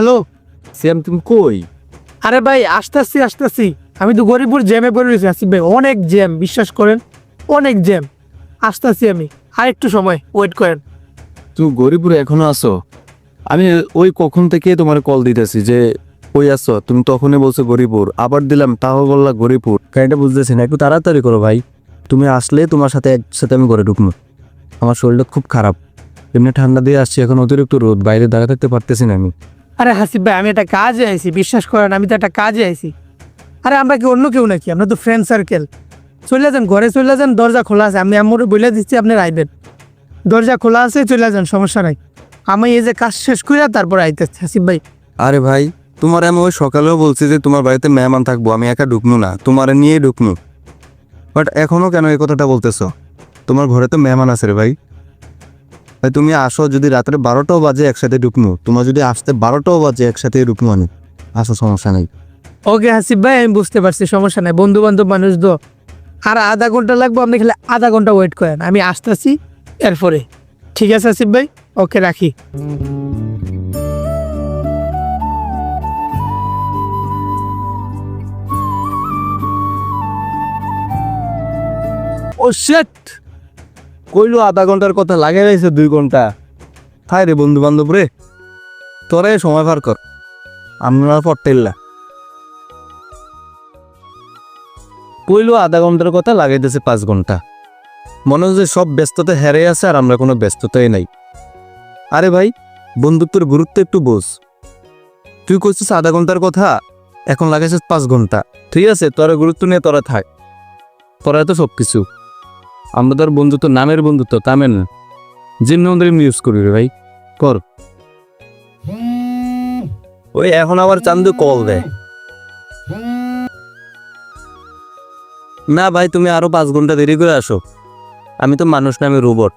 Hello সিয়াম তুমি কই? আরে ভাই আসতেছি আমি তো গরিবপুর জ্যামে পড়ে রয়েছি আসিফ ভাই, অনেক জ্যাম, বিশ্বাস করেন অনেক জ্যাম। আসতেছি আমি, আর একটু সময় ওয়েট করেন। তুমি গরিপুরে এখনো আসো? আমি ওই কখন থেকে তোমার কল দিতেছি যে কই আসো, তুমি তখনই বলছো গরিপুর, আবার দিলাম তাও বললা গরিপুর। গাড়িটা বুঝতেছি না, একটু তাড়াতাড়ি করো ভাই। তুমি আসলে তোমার সাথে একসাথে আমি ঘরে ঢুকবো। আমার শরীরটা খুব খারাপ, এমনি ঠান্ডা দিয়ে আসছি, এখন অতিরিক্ত রোদ, বাইরে দাঁড়া থাকতে পারতেছি না আমি। আরে হাসিফ ভাই, আমি একটা কাজে আইছি, বিশ্বাস করেন আমি তো একটা কাজে আইছি। আরে আমরা কি অন্য কেউ নাকি? আমরা তো ফ্রেন্ড সার্কেল। চলে যান ঘরে, চলে যান, দরজা খোলা আছে, আমি আম্মুরে বলে দিচ্ছি আপনি আইবেন। দরজা খোলা আছে, চলে যান, সমস্যা নাই। আমি এই যে কাজ শেষ করে তারপর আইতেছি হাসিফ ভাই। আরে ভাই, তোমার আমি ওই সকালেও বলছি যে তোমার বাড়িতে মেহমান থাকবো, আমি একা ঢুকনু না, তোমার নিয়ে ঢুকনু। বাট এখনো কেন এই কথাটা বলতেছো? তোমার ঘরে তো মেহমান আছে রে ভাই। ভাই তুমি আসো, যদি রাত্রে 12টাও বাজে একসাথে ঢুকনু, তোমার যদি আসতে 12টাও বাজে একসাথে ঢুকনু, আমি আসো, সমস্যা নেই। ওকে হাসিফ ভাই, আমি বুঝতে পারছি, সমস্যা নাই, বন্ধু বান্ধব মানুষ তো। আর আধা ঘন্টা লাগবে, আপনি খালি আধা ঘন্টা ওয়েট করেন, আমি আসতেছি এরপরে। ঠিক আছে হাসিফ ভাই, ওকে রাখি। ও শিট, কইলো আধা ঘন্টার কথা, লাগে রয়েছে 2 ঘন্টা। হায় রে বন্ধু বান্ধব রে, তোরে সময় পার কর, আমরা পড়তেইলা। কইলো আধা ঘন্টার কথা, লাগাইতেছে 5 ঘন্টা। মনে হচ্ছে সব ব্যস্ততা হেরে আছে আর আমরা কোনো ব্যস্ততাই নাই। আরে ভাই, বন্ধুত্বের গুরুত্ব একটু বোঝ। তুই কইছিস আধা ঘন্টার কথা, এখন লাগাইছিস 5 ঘন্টা। ঠিক আছে, তোরা গুরুত্ব নিয়ে তোরা থাক, তোরা তো সব কিছু। আমরা তোর বন্ধুত্ব নামের বন্ধুত্ব, তামেন না। জিম মন্দির ইউজ করি রে ভাই, কর। ওই এখন আবার চান্দু কল দেয়। না ভাই, তুমি আরো 5 ঘন্টা দেরি করে আসো। আমি তো মানুষ না, আমি রোবট।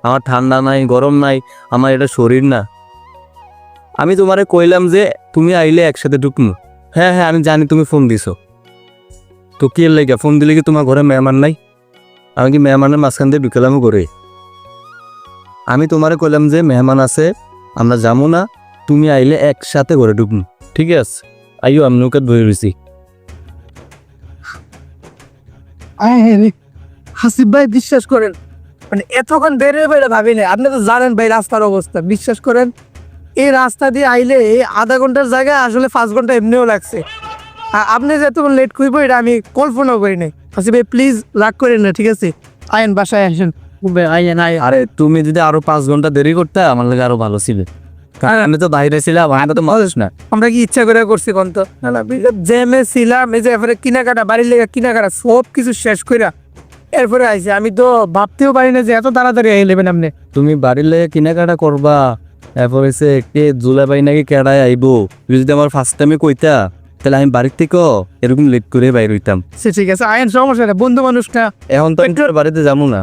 আমার ঠান্ডা নাই, গরম নাই, আমার এটা শরীর না। আমি তোমারে কইলাম যে তুমি আইলে একসাথে ঢুকমু। হ্যাঁ হ্যাঁ, আমি জানি তুমি ফোন দিছো, তো কি লাগে ফোন দিলে কি তোমার ঘরে মেহমান নাই? আমি কি মেহমানের মাঝখান দিয়ে ঢুকেলাম করে? আমি তোমারে কইলাম যে মেহমান আছে, আমরা যাবো না, তুমি আইলে একসাথে ঘরে ঢুকমু। ঠিক আছে, আইও, আমি নৌকাত বয়ে রয়েছি। হাসিফ ভাই বিশ্বাস করেন, মানে এতক্ষণ দেরি হবে এটা ভাবি না। আপনি তো জানেন ভাই রাস্তার অবস্থা, বিশ্বাস করেন এই রাস্তা দিয়ে আইলে এই আধা ঘন্টার জায়গায় আসলে 5 ঘন্টা এমনিও লাগছে। আপনি যে এতক্ষণ লেট করব এটা আমি কল্পনাও করি নাই। হাসিফ ভাই প্লিজ রাগ করেন না, ঠিক আছে? আয়েন, বাসায় আসেন। আইন আয়। আরে তুমি যদি আরো 5 ঘন্টা দেরি করতে, আমার লাগে আরো ভালো ছিল। কারণ আমি তো বাইরে ছিলাম, আমি তো মজা না। আমরা কি ইচ্ছা করে করছি কোন তো? জ্যামে ছিলাম, এই যে এরপরে কেনাকাটা, বাড়ির লেগে কেনাকাটা সব কিছু শেষ কইরা এরপরে আইছি। আমি তো ভাবতেও পারি না যে এত তাড়াতাড়ি আই নেবেন আপনি। তুমি বাড়ির লেগে কেনাকাটা করবা, এরপর হচ্ছে কে জুলাইবাই নাকি কেডায় আইবো, তুমি যদি আমার ফার্স্ট টাইমে কইতা, তাহলে আমি বাড়ির থেকেও এরকম লেট করে বাইর হইতাম। সে ঠিক আছে, আইন, সমস্যা নেই, বন্ধু মানুষটা। এখন তো আমি বাড়িতে যাবো না।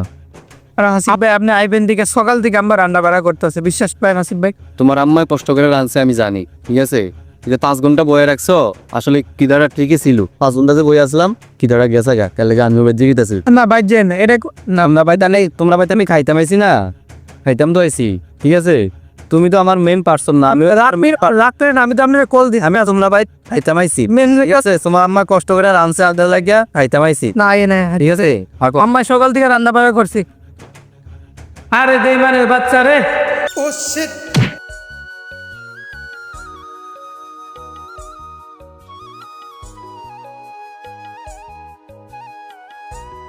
আর হাসিফ ভাই আপনি আইবেন দিকে সকাল থেকে আমরা রান্না বাড়া করতেছে, বিশ্বাস পায় হাসিফ ভাই। তোমার আম্মায় কষ্ট করে রাঁধছে আমি জানি, ঠিক আছে? যে 5 ঘন্টা বয়ে রাখছো, আসলে কিদারা ঠিকই ছিল। 5 ঘন্টা যে বয়ে আসলাম, কিদারা গেছে গা, কালে আমি বেজে গেছি। না ভাই যেন এটা না না ভাই, তাহলে তোমরা ভাই আমি খাইতাম আইছি না, খাইতাম তো আইছি, ঠিক আছে? তুমি তো আমার মেইন পার্সন না। আমি রাত্রে না, আমি তো আপনার কল দিই। আমি তোমরা ভাই খাইতাম আইছি, ঠিক আছে? তোমার আম্মা কষ্ট করে রাঁধছে আলাদা লাগিয়া, খাইতাম আইছি, না এ না, ঠিক আছে? আম্মা সকাল থেকে রান্না বাড়া করছি। আরে দেই মানে বাচ্চা রে। ও শিট।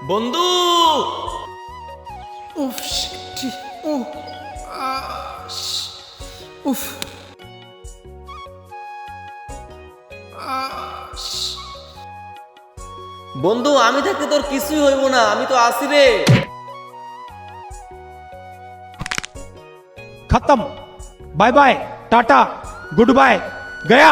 বন্ধু, উফ শিট, উফ উফ। বন্ধু আমি থাকতে তোর কিছুই হইব না, আমি তো আসি রে। खत्म, bye bye, tata, goodbye, गया।